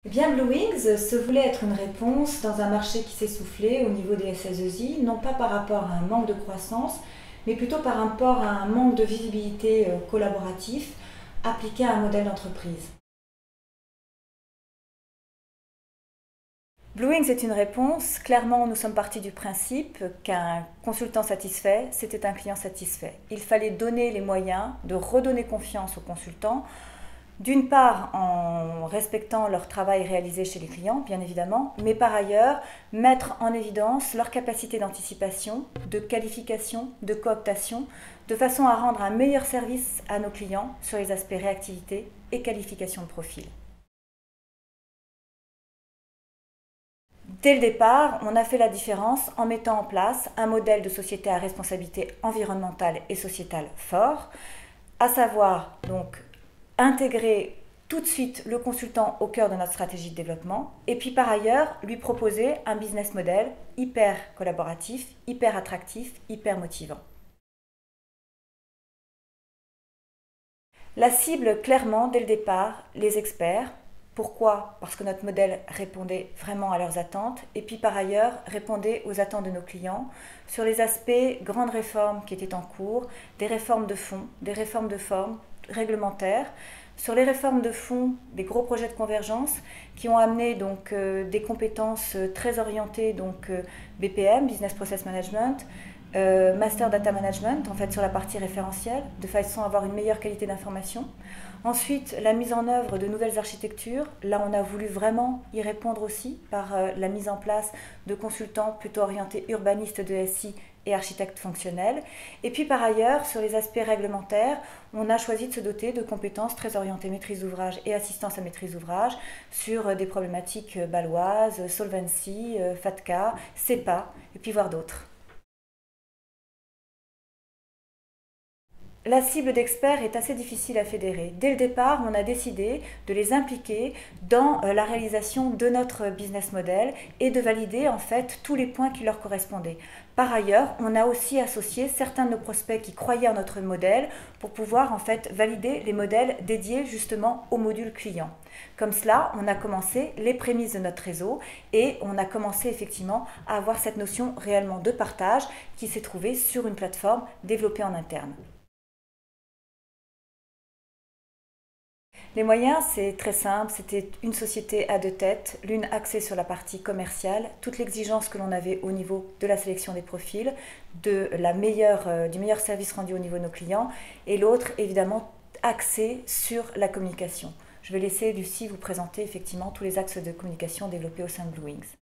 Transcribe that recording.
Eh bien, Blue Wings se voulait être une réponse dans un marché qui s'essoufflait au niveau des SS2I, non pas par rapport à un manque de croissance, mais plutôt par rapport à un manque de visibilité collaboratif appliqué à un modèle d'entreprise. Blue Wings est une réponse. Clairement, nous sommes partis du principe qu'un consultant satisfait, c'était un client satisfait. Il fallait donner les moyens de redonner confiance aux consultants, d'une part en respectant leur travail réalisé chez les clients, bien évidemment, mais par ailleurs mettre en évidence leur capacité d'anticipation, de qualification, de cooptation, de façon à rendre un meilleur service à nos clients sur les aspects réactivité et qualification de profil. Dès le départ, on a fait la différence en mettant en place un modèle de société à responsabilité environnementale et sociétale fort, à savoir donc intégrer tout de suite le consultant au cœur de notre stratégie de développement et puis par ailleurs lui proposer un business model hyper collaboratif, hyper attractif, hyper motivant. La cible, clairement, dès le départ, les experts. Pourquoi? Parce que notre modèle répondait vraiment à leurs attentes et puis par ailleurs répondait aux attentes de nos clients sur les aspects grandes réformes qui étaient en cours, des réformes de fond, des réformes de forme, réglementaires. Sur les réformes de fond, des gros projets de convergence qui ont amené donc des compétences très orientées donc BPM, Business Process Management, Master Data Management, en fait sur la partie référentielle, de façon à avoir une meilleure qualité d'information. Ensuite, la mise en œuvre de nouvelles architectures. Là, on a voulu vraiment y répondre aussi par la mise en place de consultants plutôt orientés urbanistes de SI et architectes fonctionnels. Et puis par ailleurs, sur les aspects réglementaires, on a choisi de se doter de compétences très orientées maîtrise d'ouvrage et assistance à maîtrise d'ouvrage sur des problématiques baloises, solvency, FATCA, CEPA, et puis voir d'autres. La cible d'experts est assez difficile à fédérer. Dès le départ, on a décidé de les impliquer dans la réalisation de notre business model et de valider en fait tous les points qui leur correspondaient. Par ailleurs, on a aussi associé certains de nos prospects qui croyaient en notre modèle pour pouvoir en fait valider les modèles dédiés justement au module client. Comme cela, on a commencé les prémices de notre réseau et on a commencé effectivement à avoir cette notion réellement de partage qui s'est trouvée sur une plateforme développée en interne. Les moyens, c'est très simple, c'était une société à deux têtes, l'une axée sur la partie commerciale, toute l'exigence que l'on avait au niveau de la sélection des profils, du meilleur service rendu au niveau de nos clients, et l'autre évidemment axée sur la communication. Je vais laisser Lucie vous présenter effectivement tous les axes de communication développés au sein de Blue Wings.